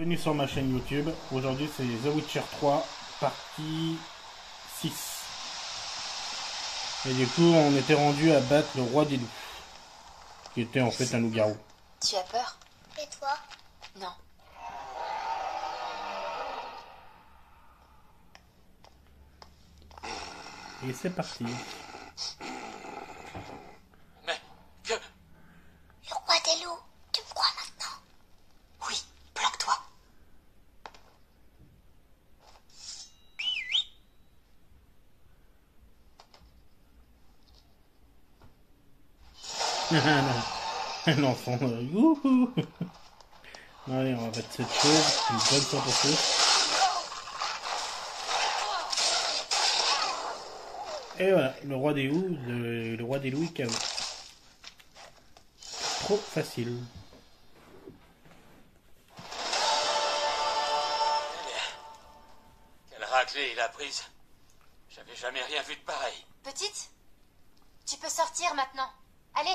bienvenue sur ma chaîne YouTube. Aujourd'hui c'est The Witcher 3, partie 6. Et du coup on était rendu à battre le roi des loups, qui était en fait un loup-garou. Tu as peur? Et toi? Non. Et c'est parti. Mais que... Le roi des loups, tu me crois maintenant? Oui, planque-toi. Un enfant. Youhou. Allez, on va battre cette chose une bonne fois pour tous. Et voilà, le roi des loups, le roi des loups est KO. Trop facile. Quelle raclée il a prise. J'avais jamais rien vu de pareil. Petite, tu peux sortir maintenant. Allez.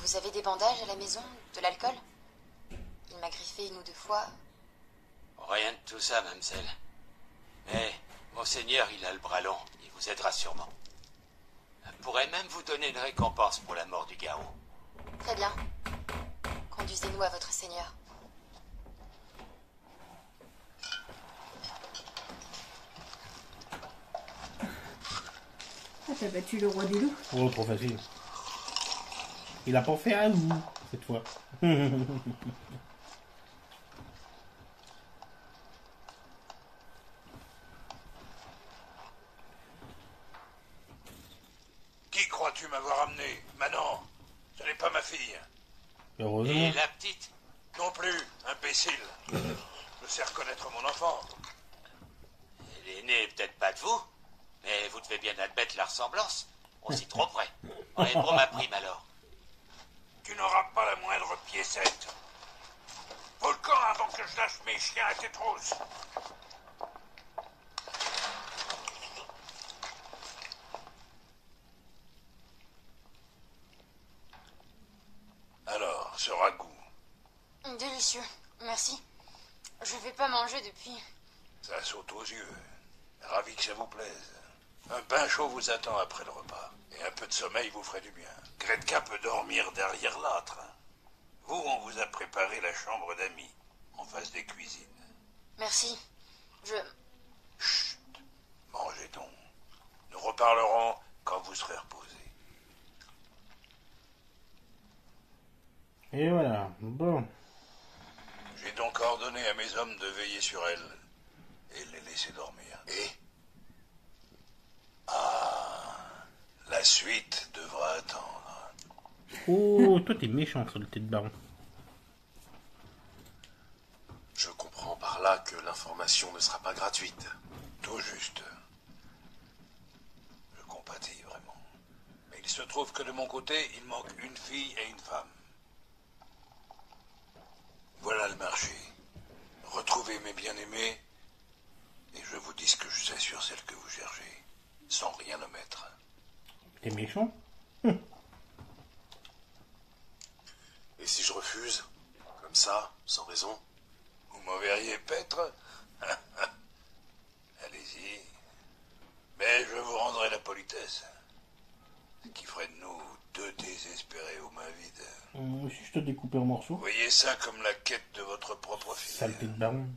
Vous avez des bandages à la maison? De l'alcool? Il m'a griffé une ou deux fois. Rien de tout ça, mademoiselle. Mais monseigneur, il a le bras long. Il vous aidera sûrement. Il pourrait même vous donner une récompense pour la mort du garou. Très bien. Conduisez-nous à votre seigneur. Ah, t'as battu le roi des loups? Oh, trop facile. Il a pas fait à vous, cette fois. Qui crois-tu m'avoir amené? Manon, ce n'est pas ma fille. Heureusement. Et la petite? Non plus, imbécile. Je sais reconnaître mon enfant. Elle est née peut-être pas de vous, mais vous devez bien admettre la ressemblance. On s'y tromperait. Ouais, pour ma prime alors. Tu n'auras pas la moindre piécette. Faut le camp avant que je lâche mes chiens à tes trousses. Alors, ce ragoût, Délicieux. Merci. Je vais pas manger depuis. ça saute aux yeux. Ravi que ça vous plaise. Un pain chaud vous attend après le repas. Et un peu de sommeil vous ferait du bien. Gretka peut dormir derrière l'âtre. Vous, on vous a préparé la chambre d'amis, en face des cuisines. Merci. Chut, mangez donc. Nous reparlerons quand vous serez reposés. Et voilà, bon. J'ai donc ordonné à mes hommes de veiller sur elle et les laisser dormir. Et la suite devra attendre. Oh, toi t'es méchant sur le tête de baron. Je comprends par là que l'information ne sera pas gratuite. Tout juste. Je compatis vraiment. Mais il se trouve que de mon côté, il manque une fille et une femme. Voilà le marché. Retrouvez mes bien-aimés et je vous dis ce que je sais sur celle que vous cherchez, sans rien omettre. T'es méchant? Et si je refuse? Comme ça, sans raison? Vous m'en verriez paître? Allez-y. Mais je vous rendrai la politesse. Ce qui ferait de nous deux désespérés aux mains vides. Si je te découpais en morceaux. Voyez ça comme la quête de votre propre fille. Saleté de baron.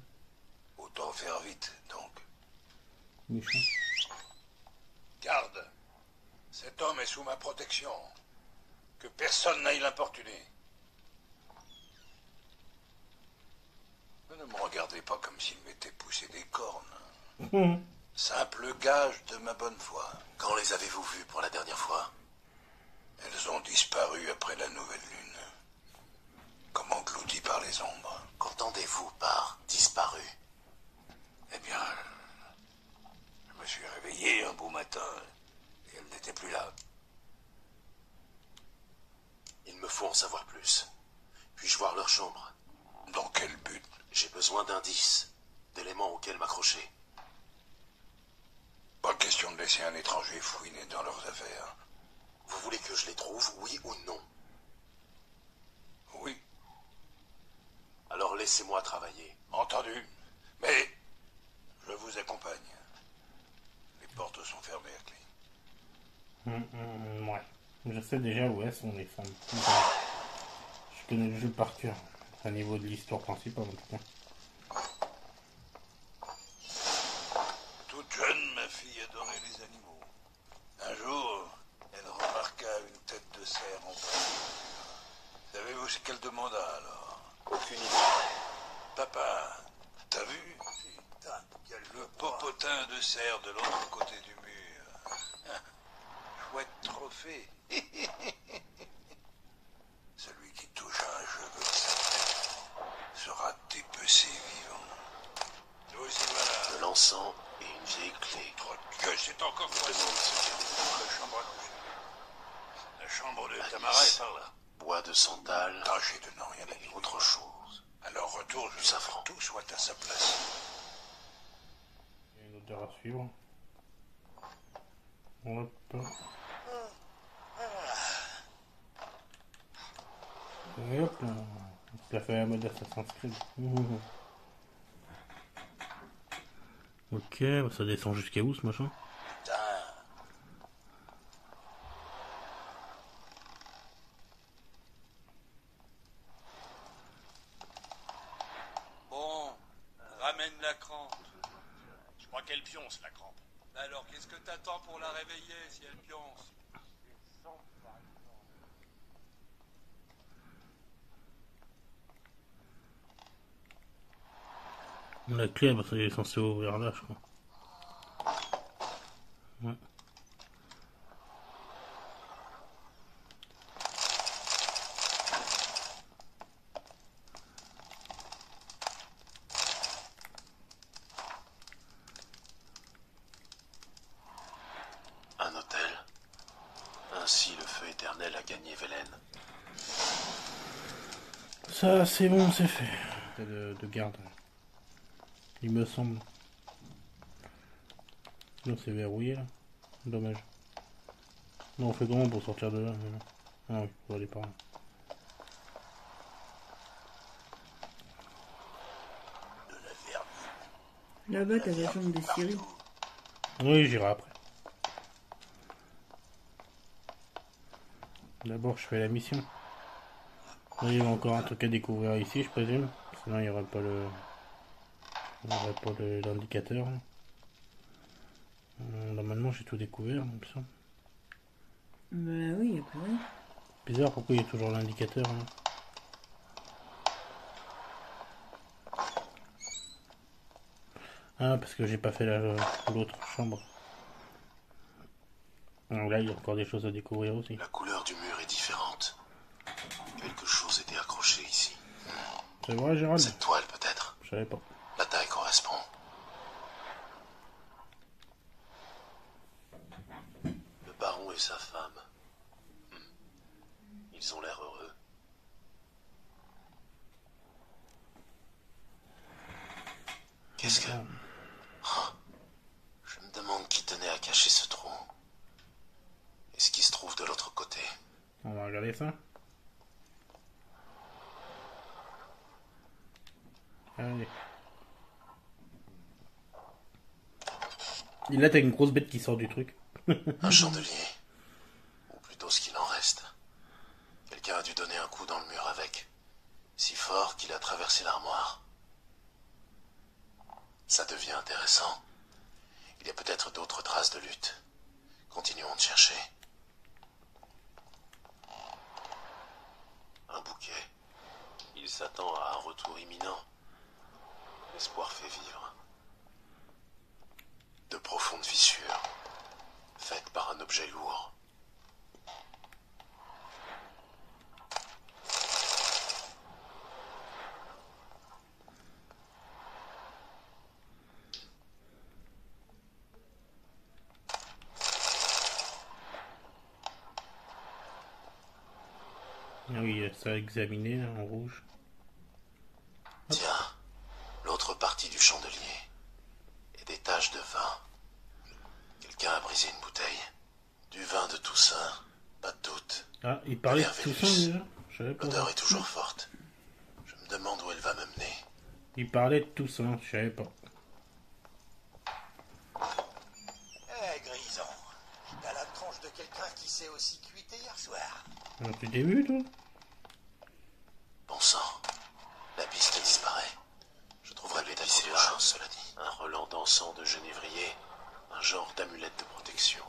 Autant faire vite, donc. Méchant. Garde. Cet homme est sous ma protection. Que personne n'aille l'importuner. Ne me regardez pas comme s'il m'était poussé des cornes. Simple gage de ma bonne foi. Quand les avez-vous vus pour la dernière fois? Elles ont disparu après la nouvelle lune. Comme englouties par les ombres. Qu'entendez-vous par disparu? Eh bien, je me suis réveillé un beau matin et elles n'étaient plus là. Il me faut en savoir plus. Puis-je voir leur chambre? Dans quel but? J'ai besoin d'indices, d'éléments auxquels m'accrocher. Pas question de laisser un étranger fouiner dans leurs affaires. Vous voulez que je les trouve, oui ou non? Oui, Alors laissez-moi travailler. entendu. Mais je vous accompagne. Les portes sont fermées à clé. Ouais. Je sais déjà où elles sont les femmes. Je connais le jeu par cœur. Au niveau de l'histoire principale en tout cas. Toute jeune, ma fille adorait les animaux. Un jour, elle remarqua une tête de cerf en peinture. Savez-vous ce qu'elle demanda alors? Aucune idée. Papa, t'as vu? Le popotin de cerf de l'autre côté du mur. Chouette trophée. Celui qui touche à un cheveu de sa tête sera dépecé vivant. Nous y voilà. De l'encens et une vieille clé. Trop de gueule, c'est encore Je quoi me demande ce qu'il y a. La chambre à coucher. La chambre de Alice. Tamara est par là. Bois de santal Tâchez de n'en rien et dire. autre chose. Alors retour, je Du safran. veux que tout soit à sa place. Il y a une odeur à suivre. Hop. Et hop là. On se l'a fait à mode Assassin's Creed. Ok, bah ça descend jusqu'à où ce machin? Bon, ramène la crampe. Je crois qu'elle pionce, la crampe. Alors, qu'est-ce que t'attends pour la réveiller si elle pionce? La clé, bah ça est censé ouvrir là, je crois. Ouais. Un hôtel. Ainsi le feu éternel a gagné Velen. Ça, c'est bon, c'est fait. De garde. Il me semble. Non, c'est verrouillé là. Dommage. Non, on fait comment pour sortir de là? Ah oui, faut aller par là. Là-bas, t'as la chambre de Cyril. Oui, j'irai après. D'abord, je fais la mission. Là, il y a encore un truc à découvrir ici, je présume. Sinon, il n'y aurait pas le... Il n'y aurait pas l'indicateur. Normalement, j'ai tout découvert, il me semble. Bah oui, après. Bizarre, pourquoi il y a toujours l'indicateur là? Ah, parce que j'ai pas fait l'autre chambre. Donc là, il y a encore des choses à découvrir aussi. La couleur du mur est différente. Quelque chose était accroché ici. C'est vrai, Gérald? Cette toile peut-être. Je savais pas. La taille correspond. Le baron et sa femme. Ils ont l'air heureux. Qu'est-ce que... Oh, je me demande qui tenait à cacher ce trou. Et ce qui se trouve de l'autre côté. On va regarder ça. Allez. Et là, t'as une grosse bête qui sort du truc. Un chandelier. Ou plutôt ce qu'il en reste. Quelqu'un a dû donner un coup dans le mur avec. Si fort qu'il a traversé l'armoire. Ça devient intéressant. Il y a peut-être d'autres traces de lutte. Continuons de chercher. Un bouquet. Il s'attend à un retour imminent. L'espoir fait vivre. De profondes fissures, faites par un objet lourd. Ah oui, ça a examiné là, en rouge. Tiens, l'autre partie du chandelier. Et des taches de vin. Toussaint, pas de doute. Ah, il parlait de tout ça déjà. Je savais pas. L'odeur est toujours forte. Je me demande où elle va me mener. Il parlait de tout ça, je savais pas. Eh, Grison, t'as la tronche de quelqu'un qui s'est aussi cuité hier soir. Tu t'es vu, toi? Bon sang, la piste disparaît. Je trouverai le détail si urgence, cela dit. Un relent dansant de genévrier, un genre d'amulette de protection.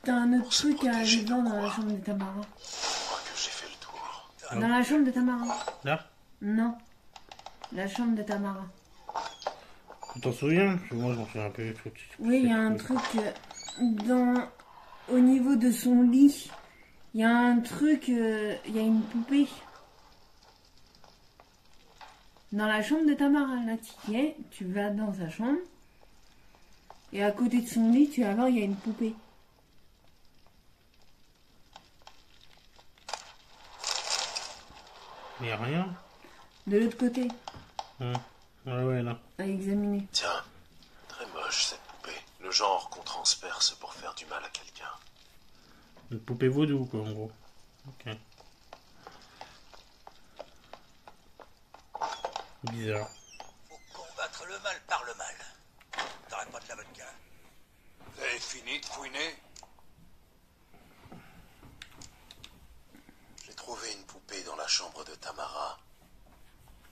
T'as un autre Pour se truc à protéger aller de voir dans quoi? la chambre de Tamara. Je crois que j'ai fait le tour. Dans la chambre de Tamara. Là? Non. La chambre de Tamara. Tu t'en souviens? Parce que moi, je m'en souviens un peu. Oui, il y a un truc dans... Au niveau de son lit. Il y a un truc... Il y a une poupée. Dans la chambre de Tamara, là, tu y es, tu vas dans sa chambre. Et à côté de son lit, tu vas voir, il y a une poupée. Il n'y a rien? De l'autre côté, Ouais, là. à examiner. Tiens, très moche cette poupée. Le genre qu'on transperce pour faire du mal à quelqu'un. Une poupée vaudou, quoi, en gros. Ok. Bizarre. Faut combattre le mal par le mal. T'aurais pas de la vodka. Vous avez fini de fouiner? J'ai trouvé une poupée dans la chambre de Tamara.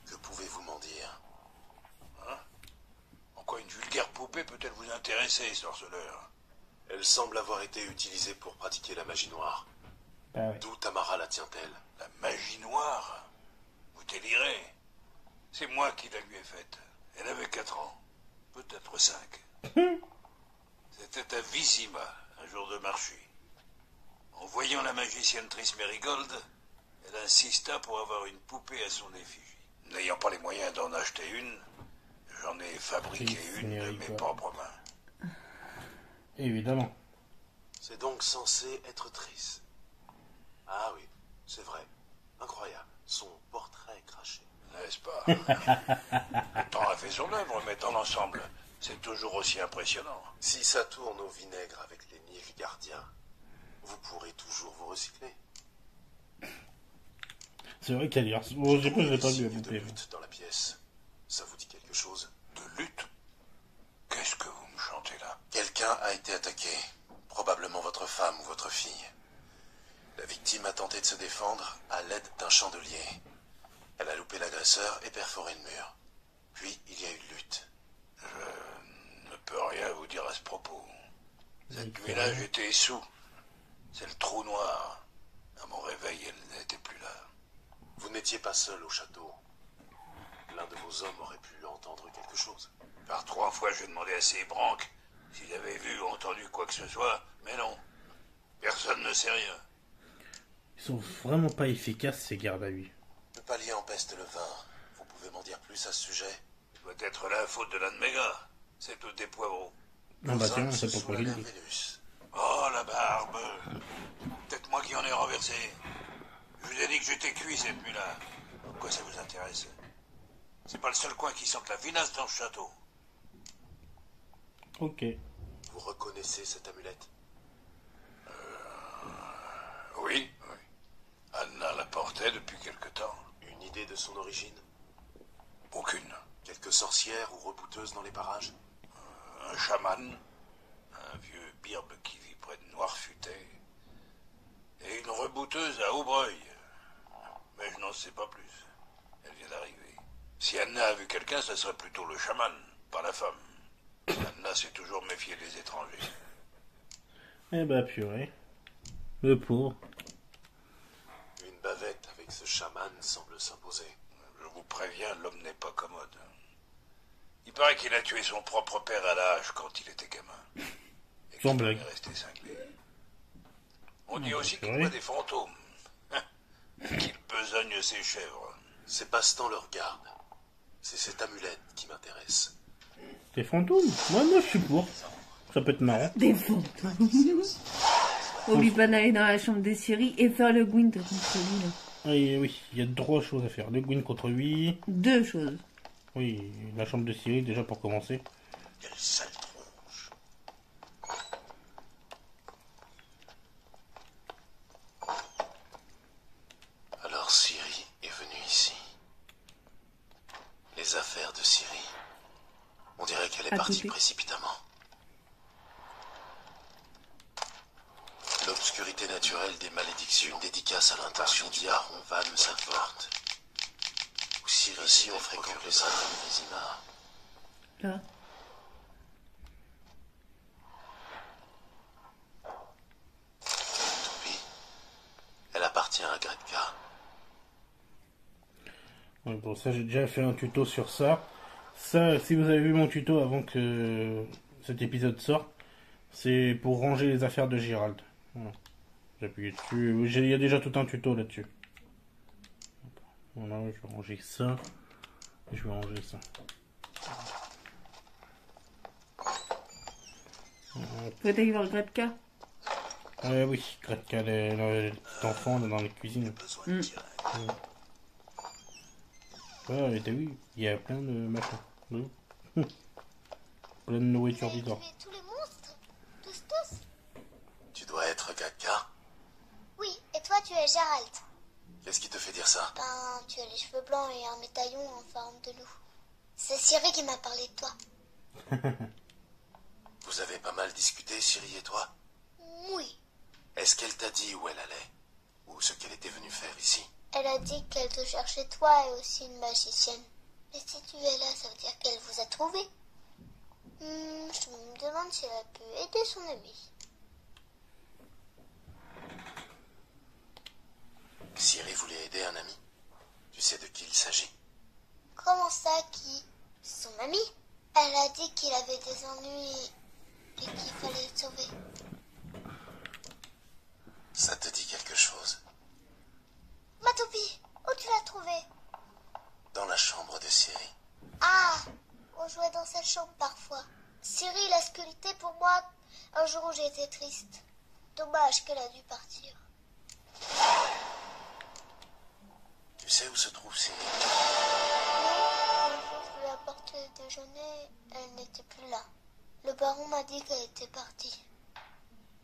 Que pouvez-vous m'en dire? En quoi une vulgaire poupée peut-elle vous intéresser, sorceleur? Elle semble avoir été utilisée pour pratiquer la magie noire. Ah ouais. D'où Tamara la tient-elle? La magie noire? Vous délirez? C'est moi qui la lui ai faite. Elle avait 4 ans. Peut-être 5. C'était à Vizima, un jour de marché. En voyant la magicienne Triss Merigold, elle insista pour avoir une poupée à son effigie. N'ayant pas les moyens d'en acheter une, j'en ai fabriqué Triss une de mes Merigold. propres mains. Évidemment. C'est donc censé être triste. Ah oui, c'est vrai. Incroyable. Son portrait craché. N'est-ce pas? Le temps a fait son œuvre, mais dans l'ensemble, c'est toujours aussi impressionnant. Si ça tourne au vinaigre avec les Nilfgaardiens, vous pourrez toujours vous recycler. C'est vrai qu'elle y a... Bon, je sais pas, je l'ai pas vu, Signe la de poupée. lutte dans la pièce. Ça vous dit quelque chose? De lutte? Qu'est-ce que vous me chantez là? Quelqu'un a été attaqué. Probablement votre femme ou votre fille. La victime a tenté de se défendre à l'aide d'un chandelier. Elle a loupé l'agresseur et perforé le mur. Puis il y a eu lutte. Je ne peux rien vous dire à ce propos. Cette nuit-là, j'étais sous. C'est le trou noir. À mon réveil, elle n'était plus là. Vous n'étiez pas seul au château. L'un de vos hommes aurait pu entendre quelque chose. Par 3 fois, j'ai demandé à ces branques s'ils avaient vu ou entendu quoi que ce soit, mais non. Personne ne sait rien. Ils sont vraiment pas efficaces, ces gardes à vue. Le palier empeste le vin. Vous pouvez m'en dire plus à ce sujet? Ça doit être la faute de l'un de mes gars. C'est tout des poivrons. Non, bah Vos tiens, hommes c'est se pas sont quoi la il dit. Vénus. Oh, la barbe. Peut-être moi qui en ai renversé. Je vous ai dit que j'étais cuit cette nuit-là. Pourquoi ça vous intéresse? C'est pas le seul coin qui sente la vinasse dans ce château. Ok. Vous reconnaissez cette amulette? Oui, oui. Anna la portait depuis quelque temps. Une idée de son origine? Aucune. Quelques sorcières ou rebouteuses dans les parages? Un chaman, un vieux birbe qui vit près de Noirfutet, et une rebouteuse à Aubreuil. Mais je n'en sais pas plus. Elle vient d'arriver. Si Anna a vu quelqu'un, ce serait plutôt le chaman, pas la femme. Anna s'est toujours méfiée des étrangers. Eh bah, purée. Le pauvre. Une bavette avec ce chaman semble s'imposer. Je vous préviens, l'homme n'est pas commode. Il paraît qu'il a tué son propre père à la hache quand il était gamin. Et Sans qu'il blague. est resté cinglé. On dit bah, aussi qu'il purée. voit des fantômes. Qu'il besogne ses chèvres. C'est Bastan le regarde. C'est cette amulette qui m'intéresse. Des fantômes? Moi, je suis pour. Ça peut être marrant. Des fantômes. Oublie pas d'aller dans la chambre des Siri et faire le Gwent contre lui, là. Oui, oui, il y a 3 choses à faire. Le Gwyn contre lui. 2 choses. Oui, la chambre de Cyril, déjà pour commencer. Quelle sale tronche. de Ciri. On dirait qu'elle est À partie côté. précipitamment. L'obscurité naturelle des malédictions, dédicace à l'intention d'Yaron Van Saforte. Ou Ciri, si on fréquente le syndrome des Imars. Là. Toupie, elle appartient à Gretka. Ouais, bon, ça, j'ai déjà fait un tuto sur ça. Ça, si vous avez vu mon tuto avant que cet épisode sorte, c'est pour ranger les affaires de Gérald. Voilà. J'appuie dessus. Il y a déjà tout un tuto là-dessus. Voilà, je vais ranger ça. Et je vais ranger ça. Faut aller voir Gretka. Oui, Gretka, le petit enfant là, dans les cuisines. Ouais, t'as vu, il y a plein de machins. Plein de nourriture Vous avez bizarre. tué tous les monstres? Tous? Tu dois être Gretka. Oui, et toi tu es Gérald. Qu'est-ce qui te fait dire ça? Ben, tu as les cheveux blancs et un médaillon en forme de loup. C'est Ciri qui m'a parlé de toi. Vous avez pas mal discuté, Ciri et toi? Oui. Est-ce qu'elle t'a dit où elle allait? Ou ce qu'elle était venue faire ici? Elle a dit qu'elle te cherchait toi et aussi une magicienne. Mais si tu es là, ça veut dire qu'elle vous a trouvé. Je me demande si elle a pu aider son ami. Ciri voulait aider un ami. Tu sais de qui il s'agit? Comment ça, qui? Son ami? Elle a dit qu'il avait des ennuis et qu'il fallait le sauver. Ça te dit quelque chose? Ma toupie, où tu l'as trouvée? Dans la chambre de Ciri. Ah, on jouait dans sa chambre parfois. Ciri l'a sculpté pour moi un jour où j'étais triste. Dommage qu'elle a dû partir. Tu sais où se trouve Ciri? Un jour, je lui ai apporté le déjeuner, elle n'était plus là. Le baron m'a dit qu'elle était partie.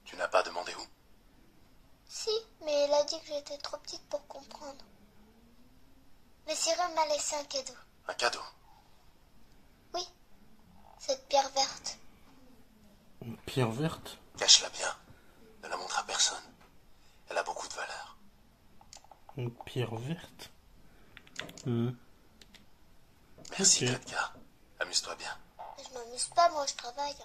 Tu n'as pas demandé où? Si, mais elle a dit que j'étais trop petite pour comprendre. Mais Cyril m'a laissé un cadeau. Un cadeau? Oui, cette pierre verte. Une pierre verte? Cache-la bien. Ne la montre à personne. Elle a beaucoup de valeur. Une pierre verte? Merci, Ok. Gretka. Amuse-toi bien. Je m'amuse pas, moi je travaille.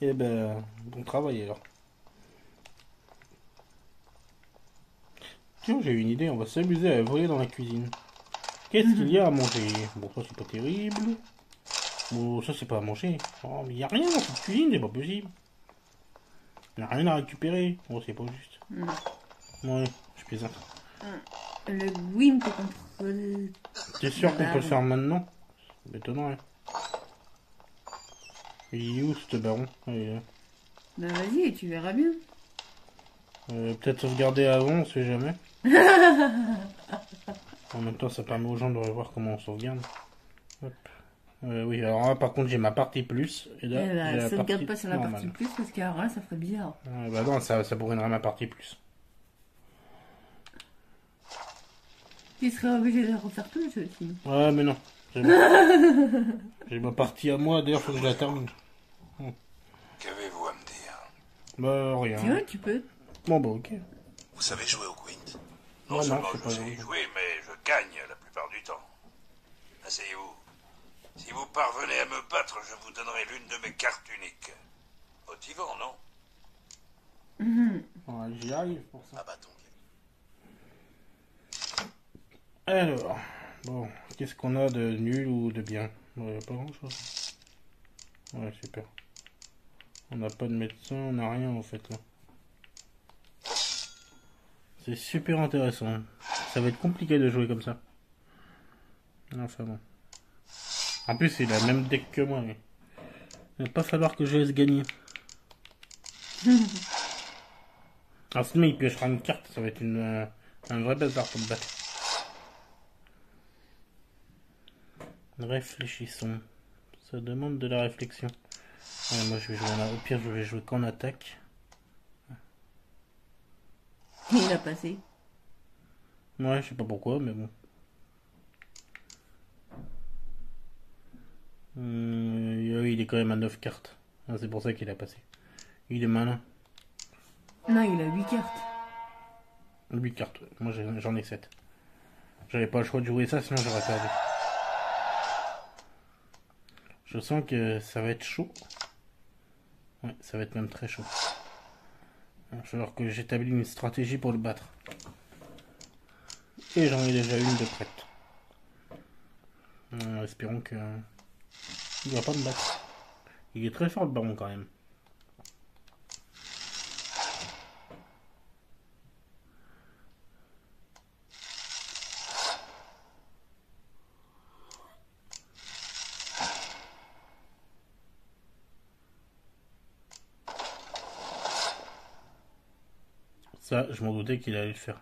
Eh ben, bon travail alors. Tiens, j'ai une idée, on va s'amuser à voler dans la cuisine. Qu'est-ce qu'il y a à manger? Bon, ça c'est pas terrible. Bon, ça c'est pas à manger. Oh, mais y a rien dans cette cuisine, c'est pas possible. Y a rien à récupérer. Oh, c'est pas juste. Non. Ouais, je plaisante. Le Gwyn peut contrôler. T'es sûr qu'on Bah, peut le faire maintenant? C'est étonnant, hein. Il est où ce baron? Ah, il est là. Bah vas-y, tu verras bien. Peut-être sauvegarder avant, on sait jamais. En même temps, ça permet aux gens de revoir comment on sauvegarde. Hop. Oui, alors là, par contre, j'ai ma partie plus. Et là, Eh j'ai bah, la sauvegarde partie pas sur la normale. partie plus parce qu'alors là, ça ferait bizarre. Bah non, ça bourrinerait ma partie plus. Tu serais obligé de refaire tout le jeu, sinon. Ouais, mais non. J'ai ma partie à moi, d'ailleurs, faut que je la termine. Qu'avez-vous à me dire? Bah, rien. Tiens, tu peux. Bon, bah, ok. Vous savez jouer au Gwent? Non Non, seulement je sais je sais pas y jouer. jouer, mais je gagne la plupart du temps. Asseyez-vous. Si vous parvenez à me battre, je vous donnerai l'une de mes cartes uniques. Motivant, non? Ouais, j'y arrive pour ça. À bâton. Alors, bon, qu'est-ce qu'on a de nul ou de bien? Ouais, pas grand chose. Ouais, super. On n'a pas de médecin, on n'a rien en fait là. C'est super intéressant. Ça va être compliqué de jouer comme ça. Enfin bon. En plus, il a le même deck que moi. Mais... il va pas falloir que je laisse gagner. Alors sinon, il piochera une carte, ça va être un vrai bazar pour me battre. Réfléchissons. Ça demande de la réflexion. Ouais, moi, je vais jouer au pire, je vais jouer qu'en attaque. Il a passé. Ouais, je sais pas pourquoi, mais bon. Oui, il est quand même à 9 cartes. Ah, c'est pour ça qu'il a passé. Il est malin. Non, il a 8 cartes. 8 cartes, ouais. Moi j'en ai 7. J'avais pas le choix de jouer ça, sinon j'aurais perdu. Je sens que ça va être chaud. Ouais, ça va être même très chaud. Il va falloir que j'établis une stratégie pour le battre. Et j'en ai déjà une de prête. Espérons que... il va pas me battre. Il est très fort le baron quand même. Ça, je m'en doutais qu'il allait le faire.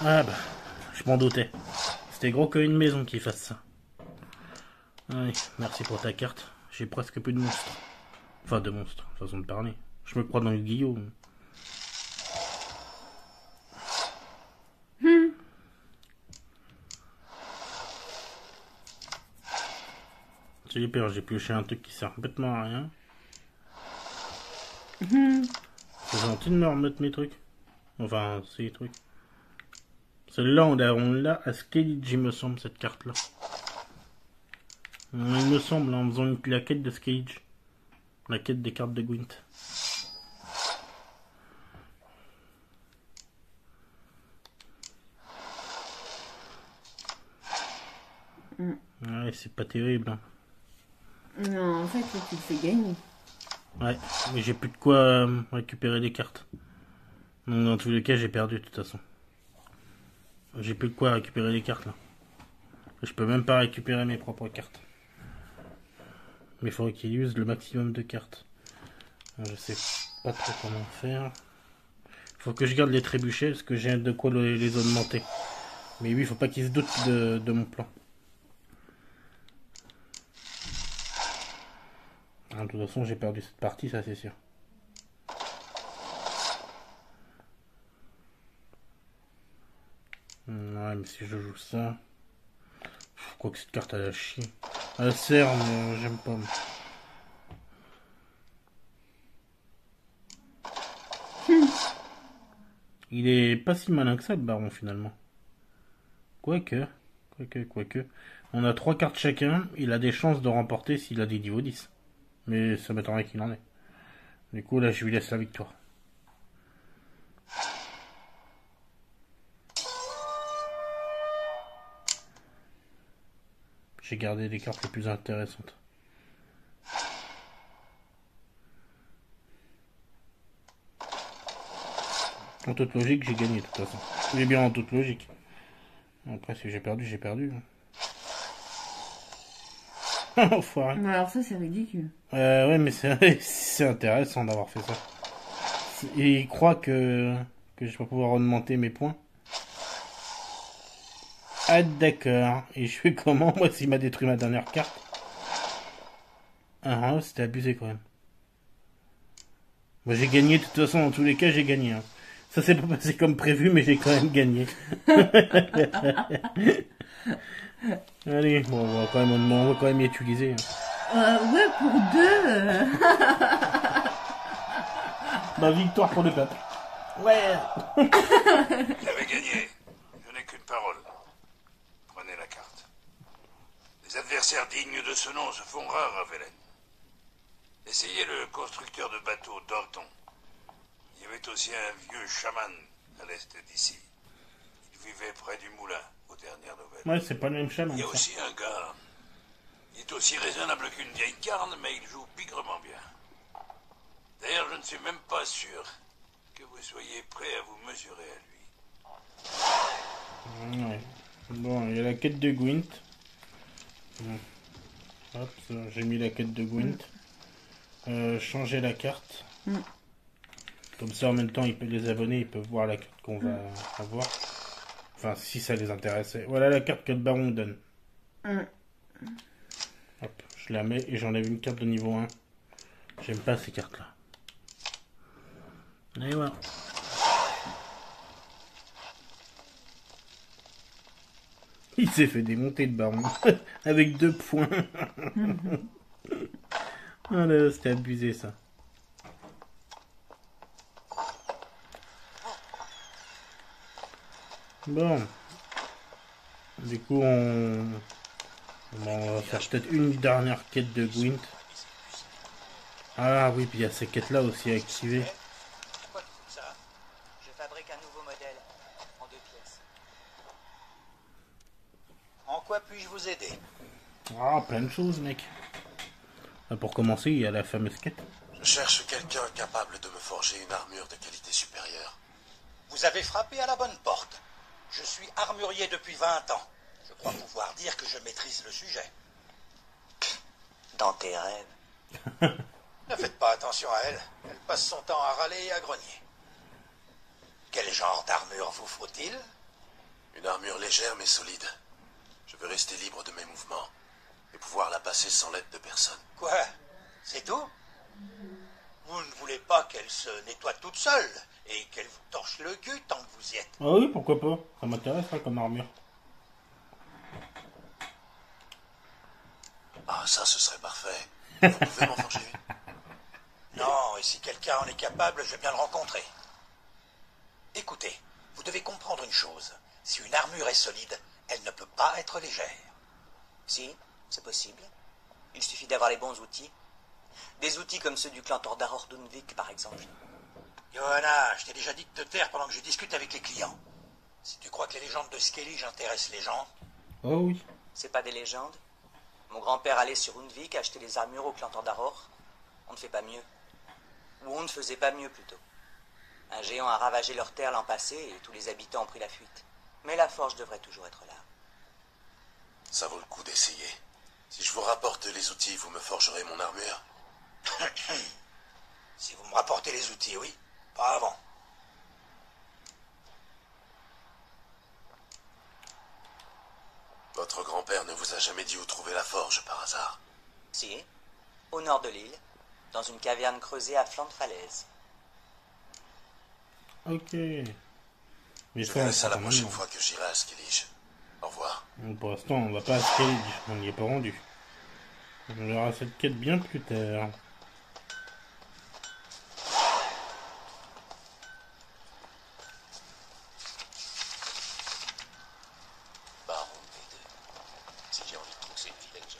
Ah bah, je m'en doutais. C'était gros qu'une maison qui fasse ça. Allez, merci pour ta carte. J'ai presque plus de monstres. Enfin, de monstres, façon de parler. Je me crois dans le Guillaume. J'ai peur, j'ai pioché un truc qui sert complètement à rien. C'est gentil de me remettre mes trucs. Enfin, ces trucs. Celle-là, on l'a à Skellige, il me semble, cette carte-là. Il me semble, en faisant la quête de Skellige. La quête des cartes de Gwent. Ouais, c'est pas terrible. Hein. Non, en fait, là, tu le fais gagner. Ouais, mais j'ai plus de quoi récupérer les cartes. Donc, dans tous les cas, j'ai perdu, de toute façon. J'ai plus de quoi récupérer les cartes, là. Je peux même pas récupérer mes propres cartes. Mais il faudrait qu'il use le maximum de cartes. Je sais pas trop comment faire. Faut que je garde les trébuchets, parce que j'ai de quoi les augmenter. Mais oui, il faut pas qu'il se doute de mon plan. De toute façon, j'ai perdu cette partie, ça c'est sûr. Ouais, mais si je joue ça... Je crois que cette carte, elle a chier. Elle sert, mais j'aime pas. Il est pas si malin que ça, le baron, finalement. Quoique. On a 3 cartes chacun. Il a des chances de remporter s'il a des niveaux 10. Mais ça m'étonnerait qu'il en ait. Du coup, là, je lui laisse la victoire. J'ai gardé les cartes les plus intéressantes. En toute logique, j'ai gagné, de toute façon. Mais bien en toute logique. Après, si j'ai perdu, j'ai perdu. Enfoiré. Alors ça, c'est ridicule. Ouais, mais c'est intéressant d'avoir fait ça. Et il croit que je vais pouvoir augmenter mes points. Ah d'accord. Et je fais comment, moi, s'il m'a détruit ma dernière carte? Ah, c'était abusé quand même. Moi, j'ai gagné, de toute façon, dans tous les cas, j'ai gagné. Hein. Ça s'est pas passé comme prévu, mais j'ai quand même gagné. Allez, bon, on va quand même y utiliser. Ouais, pour 2. Ma victoire pour le peuple. Ouais. J'avais gagné. Je n'ai qu'une parole. Prenez la carte. Les adversaires dignes de ce nom se font rares à Velen. Essayez le constructeur de bateaux Danton. Il y avait aussi un vieux chaman à l'est d'ici. Il vivait près du moulin, aux dernières nouvelles. Ouais, c'est pas le même chaman. Il y a aussi un gars. Il est aussi raisonnable qu'une vieille carne, mais il joue bigrement bien. D'ailleurs, je ne suis même pas sûr que vous soyez prêt à vous mesurer à lui. Ouais. Bon, il y a la quête de Gwent. Bon. Hop, j'ai mis la quête de Gwent. Changer la carte. Comme ça, en même temps, les abonnés ils peuvent voir la carte qu'on va avoir. Enfin, si ça les intéressait. Voilà la carte que le baron donne. Hop, je la mets et j'enlève une carte de niveau 1. J'aime pas ces cartes-là. Et voilà. Il s'est fait démonter le baron. Avec 2 points. Ah là, c'était abusé ça. Bon. Du coup, on va faire peut-être une dernière quête de Gwent. Ah oui, puis il y a ces quêtes-là aussi à activer. Pourquoi tu fais ça? Je fabrique un nouveau modèle en 2 pièces. En quoi puis-je vous aider? Ah, plein de choses, mec. Pour commencer, il y a la fameuse quête. Je cherche quelqu'un capable de me forger une armure de qualité supérieure. Vous avez frappé à la bonne porte. Je suis armurier depuis 20 ans. Je crois pouvoir dire que je maîtrise le sujet. Dans tes rêves. Ne faites pas attention à elle. Elle passe son temps à râler et à grogner. Quel genre d'armure vous faut-il? Une armure légère mais solide. Je veux rester libre de mes mouvements et pouvoir la passer sans l'aide de personne. Quoi? C'est tout? Vous ne voulez pas qu'elle se nettoie toute seule et qu'elle vous torche le cul tant que vous y êtes? Ah oui, pourquoi pas. Ça m'intéresse, ça, comme armure. Ah, ça, ce serait parfait. Vous pouvez m'en forger une? Non, et si quelqu'un en est capable, je veux bien le rencontrer. Écoutez, vous devez comprendre une chose. Si une armure est solide, elle ne peut pas être légère. Si, c'est possible. Il suffit d'avoir les bons outils. Des outils comme ceux du clan Tordaror d'Unvik, par exemple. Johanna, je t'ai déjà dit de te taire pendant que je discute avec les clients. Si tu crois que les légendes de Skellige intéressent les gens... Oh oui. C'est pas des légendes. Mon grand-père allait sur Unvik acheter des armures au clan Tordaror. On ne fait pas mieux. Ou on ne faisait pas mieux, plutôt. Un géant a ravagé leur terre l'an passé et tous les habitants ont pris la fuite. Mais la forge devrait toujours être là. Ça vaut le coup d'essayer. Si je vous rapporte les outils, vous me forgerez mon armure? Si vous me rapportez les outils, oui. Pas avant. Votre grand-père ne vous a jamais dit où trouver la forge, par hasard? Si, au nord de l'île, dans une caverne creusée à flanc de falaise. Ok. Mais Je verrai ça la prochaine fois que j'irai à Skellige. Au revoir. Pour l'instant, on va pas à Skellige. On n'y est pas rendu. On verra cette quête bien plus tard. Baron V2. Si j'ai envie de trousser une vilaine, je...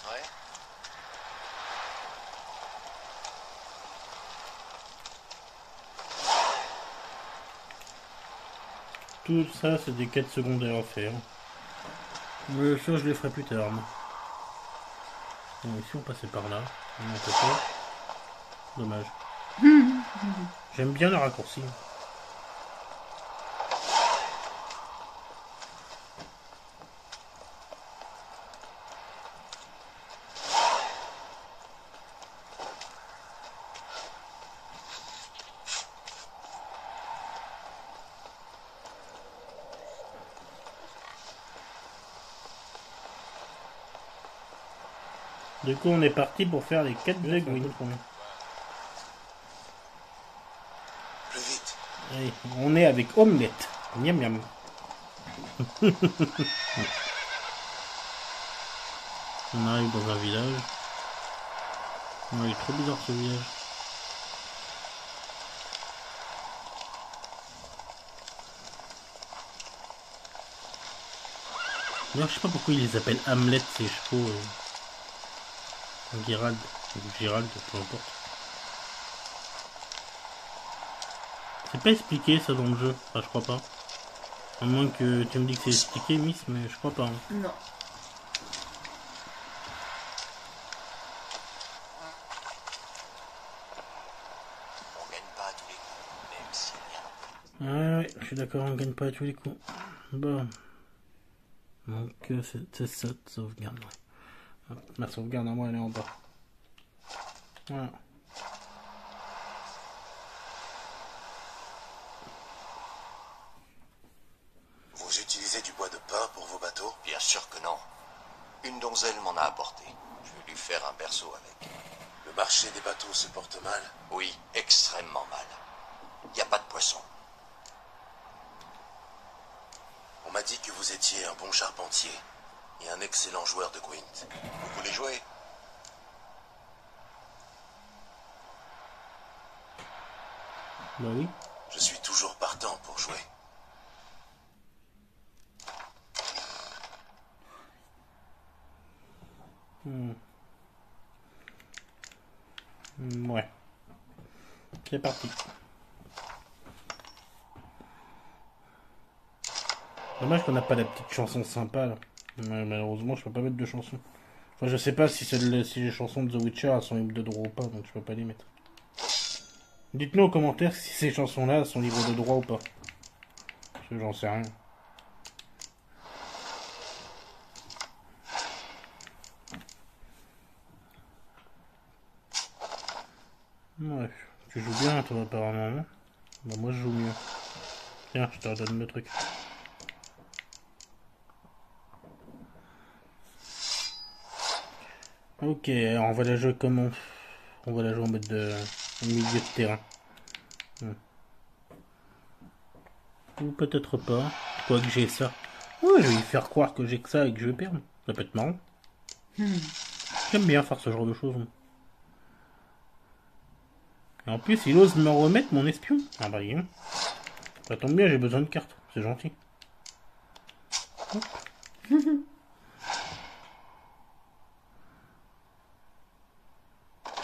Ouais. Tout ça, c'est des quêtes secondaires à faire. Mais ça, je les ferai plus tard. Moi. Bon, ici, on passait par là. On peut pas. Dommage. J'aime bien le raccourci. Du coup, on est parti pour faire les quêtes de Gwent. Plus vite. Allez, on est avec Omelette. Miam miam. On arrive dans un village. Oh, il est trop bizarre ce village. D'ailleurs, je sais pas pourquoi ils les appellent Hamlet ces chevaux. Gérald, ou Gérald, peu importe. C'est pas expliqué ça dans le jeu, enfin je crois pas. À moins que tu me dis que c'est expliqué, Miss, mais je crois pas. Hein. Non. On gagne pas à tous les coups, même si... Ouais, je suis d'accord, on gagne pas à tous les coups. Bon. Donc c'est ça, sauvegarde. Ouais. Ma sauvegarde à moi elle est en bas. Voilà. Vous utilisez du bois de pin pour vos bateaux? Bien sûr que non. Une donzelle m'en a apporté. Je vais lui faire un berceau avec. Le marché des bateaux se porte mal? Oui, extrêmement mal. Il n'y a pas de poisson. m'a dit que vous étiez un bon charpentier et un excellent joueur de Gwent. Vous voulez jouer? Bah oui. Je suis toujours partant pour jouer. Ouais. C'est parti. Dommage qu'on n'a pas la petite chanson sympa là. Mais malheureusement, je peux pas mettre de chansons. Enfin, je sais pas si, si les chansons de The Witcher elles sont libres de droit ou pas, donc je peux pas les mettre. Dites-nous en commentaire si ces chansons-là sont libres de droit ou pas. Parce que j'en sais rien. Ouais, tu joues bien toi apparemment. Hein. Bah moi je joue mieux. Tiens, je te redonne le truc. Ok, alors on va la jouer comment? On va la jouer en mode de milieu de terrain. Ou peut-être pas. Quoi que j'ai ça. Ouais, je vais lui faire croire que j'ai que ça et que je vais perdre. Ça peut être marrant. J'aime bien faire ce genre de choses. Et en plus, il ose me remettre mon espion. Ah bah, ça tombe bien, j'ai besoin de cartes. C'est gentil.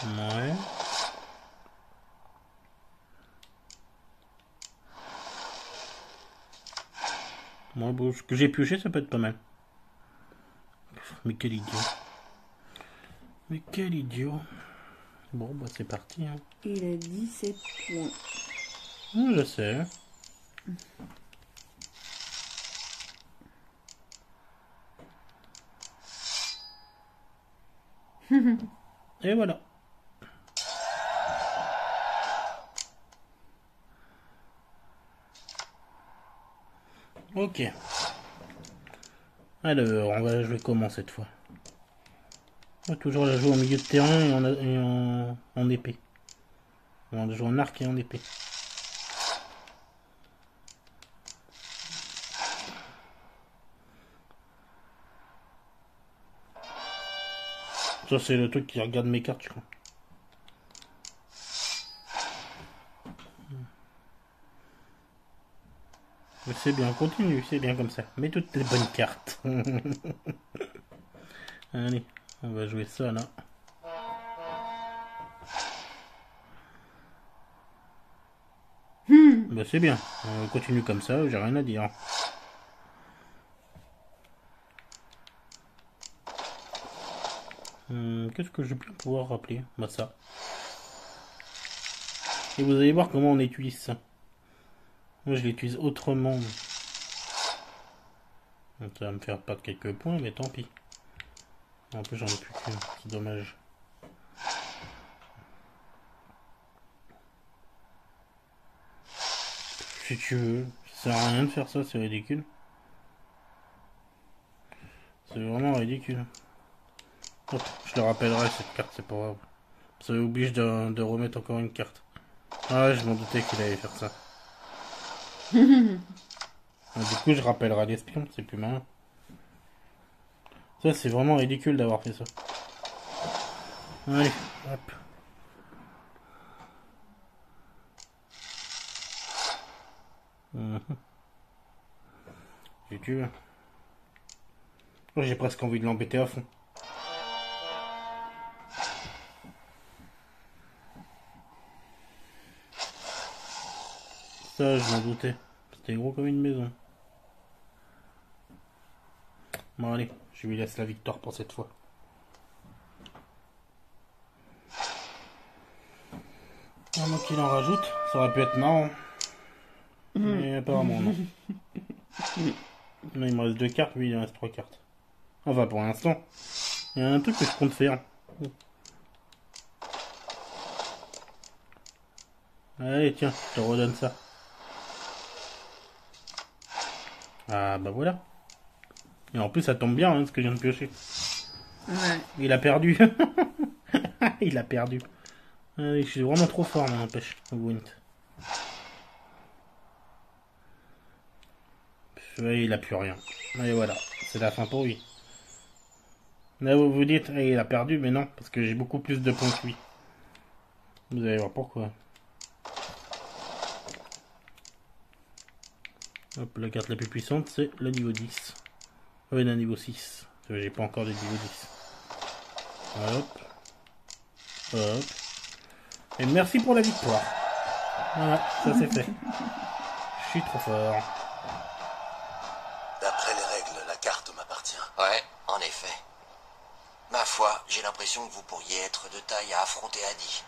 Ouais. Moi, bon, ce que j'ai pioché, ça peut être pas mal. Mais quel idiot. Mais quel idiot. Bon, bah c'est parti. Hein. Il a 17 points. Je sais. Et voilà. Ok. Alors, on va la jouer comment cette fois? On va toujours la jouer en milieu de terrain et en épée. On va jouer en arc et en épée. Ça c'est le truc qui regarde mes cartes, je crois. Mais c'est bien, continue, c'est bien comme ça. Mets toutes les bonnes cartes. Allez, on va jouer ça là. Bah c'est bien, on continue comme ça, j'ai rien à dire. Qu'est-ce que je vais pouvoir rappeler? Bah ça. Et vous allez voir comment on utilise ça. Moi je l'utilise autrement. Donc, ça va me faire perdre quelques points, mais tant pis. En plus j'en ai plus qu'une, c'est dommage. Si tu veux, ça sert à rien de faire ça, c'est ridicule. C'est vraiment ridicule. Hop, je le rappellerai cette carte, c'est pas grave. Ça oblige de remettre encore une carte. Ah ouais, je m'en doutais qu'il allait faire ça. Du coup, je rappellerai l'espion, c'est plus malin. Ça, c'est vraiment ridicule d'avoir fait ça. Allez, hop. Si tu veux. Oh, j'ai presque envie de l'embêter à fond. Ça, je m'en doutais. C'était gros comme une maison. Bon, allez, je lui laisse la victoire pour cette fois. À moins qu'il en rajoute, ça aurait pu être marrant. Mais apparemment, non. Là, il me reste 2 cartes, lui, il me reste 3 cartes. Enfin, pour l'instant, il y a un truc que je compte faire. Allez, tiens, je te redonne ça. Ah, bah voilà. Et en plus, ça tombe bien, hein, ce que je viens de piocher. Ouais. Il a perdu. Il a perdu. Allez, je suis vraiment trop fort, mais n'empêche. Gwent. Ouais, il a plus rien. Et voilà, c'est la fin pour lui. Là vous vous dites, il a perdu, mais non, parce que j'ai beaucoup plus de points que lui. Vous allez voir pourquoi. Hop, la carte la plus puissante, c'est le niveau 10. Oui, le niveau 6. J'ai pas encore de niveau 10. Hop. Hop. Et merci pour la victoire. Voilà, ça c'est fait. Je suis trop fort. D'après les règles, la carte m'appartient. Ouais, en effet. Ma foi, j'ai l'impression que vous pourriez être de taille à affronter Adi.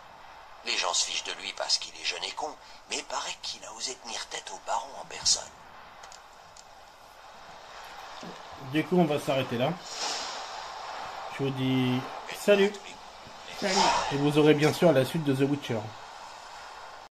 Les gens se fichent de lui parce qu'il est jeune et con, mais il paraît qu'il a osé tenir tête au baron en personne. Du coup, on va s'arrêter là. Je vous dis salut. Salut. Et vous aurez bien sûr la suite de The Witcher.